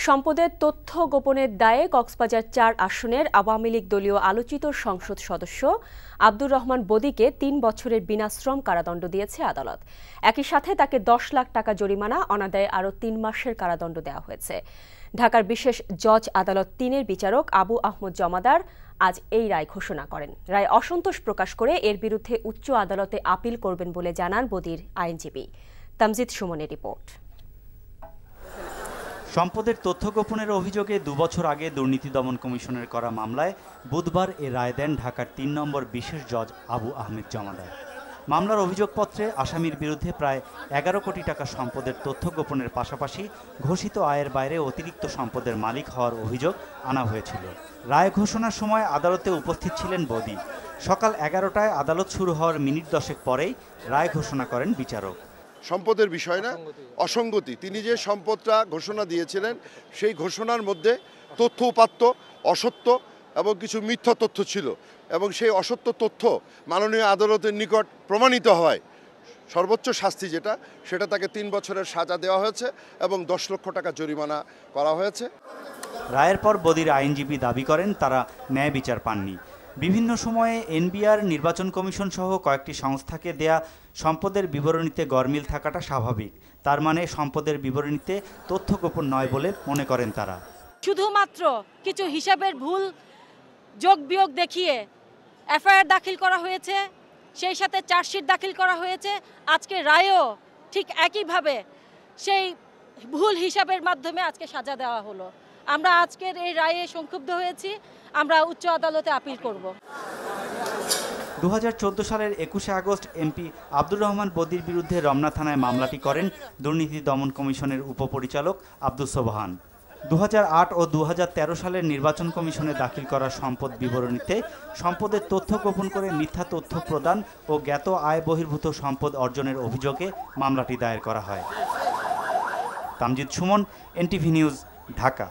সম্পদের তথ্য গোপনের দায়ে কক্সবাজার ৪ আসনের আওয়ামী লীগ দলীয় আলোচিত সংসদ সদস্য আব্দুর রহমান বদিকে ৩ বছরের বিনাশ্রম কারাদণ্ড দিয়েছে আদালত। একই সাথে তাকে ১০ লাখ টাকা জরিমানা, অনাদায়ে আরও ৩ মাসের কারাদণ্ড দেওয়া হয়েছে। ঢাকার বিশেষ জজ আদালত ৩-এর বিচারক আবু আহমদ জমাদার আজ এই রায় ঘোষণা করেন। রায় অসন্তোষ প্রকাশ করে এর বিরুদ্ধে উচ্চ আদালতে আপিল করবেন বলে জানান বদির আইনজীবী। তামজিদ সুমনের রিপোর্ট। সম্পদের তথ্য গোপনের অভিযোগে ২ বছর আগে দুর্নীতি দমন কমিশনের করা মামলায় বুধবার এ রায় দেন ঢাকার ৩ নম্বর বিশেষ জজ আবু আহমেদ জমাদার। মামলার অভিযোগপত্রে আসামির বিরুদ্ধে প্রায় ১১ কোটি টাকা সম্পদের তথ্য গোপনের পাশাপাশি ঘোষিত আয়ের বাইরে অতিরিক্ত সম্পদের মালিক হওয়ার অভিযোগ আনা হয়েছিল। রায় ঘোষণার সময় আদালতে উপস্থিত ছিলেন বদি। সকাল ১১টায় আদালত শুরু হওয়ার মিনিট ১০ পরেই রায় ঘোষণা করেন বিচারক। সম্পদের বিষয় না, অসঙ্গতি। তিনি যে সম্পদটা ঘোষণা দিয়েছিলেন সেই ঘোষণার মধ্যে তথ্য উপাত্ত অসত্য এবং কিছু মিথ্যা তথ্য ছিল, এবং সেই অসত্য তথ্য মাননীয় আদালতের নিকট প্রমাণিত হয় সর্বোচ্চ শাস্তি সেটা তাকে ৩ বছরের সাজা দেওয়া হয়েছে এবং ১০ লক্ষ টাকা জরিমানা করা হয়েছে। রায়ের পর বদির আইনজীবী দাবি করেন তারা ন্যায় বিচার পাননি। বিভিন্ন সময়ে এনবিআর, নির্বাচন কমিশন সহ কয়েকটি সংস্থাকে দেয়া সম্পদের বিবরণীতে গরমিল থাকাটা স্বাভাবিক। তার মানে সম্পদের বিবরণীতে তথ্য গোপন নয় বলে মনে করেন তারা। শুধুমাত্র কিছু হিসাবের ভুল যোগ বিয়োগ দেখিয়ে এফআইআর দাখিল করা হয়েছে, সেই সাথে চার্জশিট দাখিল করা হয়েছে। আজকে রায়েও ঠিক একইভাবে সেই ভুল হিসাবের মাধ্যমে আজকে সাজা দেওয়া হলো। আমরা আজকের এই রায়ে সংক্ষুব্ধ হয়েছি। আমরা উচ্চ আদালতে আপিল করব। ২০১৪ সালের ২১শে আগস্ট এমপি আব্দুর রহমান বদির বিরুদ্ধে রমনা থানায় মামলাটি করেন দুর্নীতি দমন কমিশনের উপপরিচালক আব্দুস সোবহান। ২০০৮ ও ২০১৩ সালের নির্বাচন কমিশনে দাখিল করা সম্পদ বিবরণীতে সম্পদের তথ্য গোপন করে মিথ্যা তথ্য প্রদান ও জ্ঞাত আয় বহির্ভূত সম্পদ অর্জনের অভিযোগে মামলাটি দায়ের করা হয়। Tamjid Suman, NTV news, Dhaka.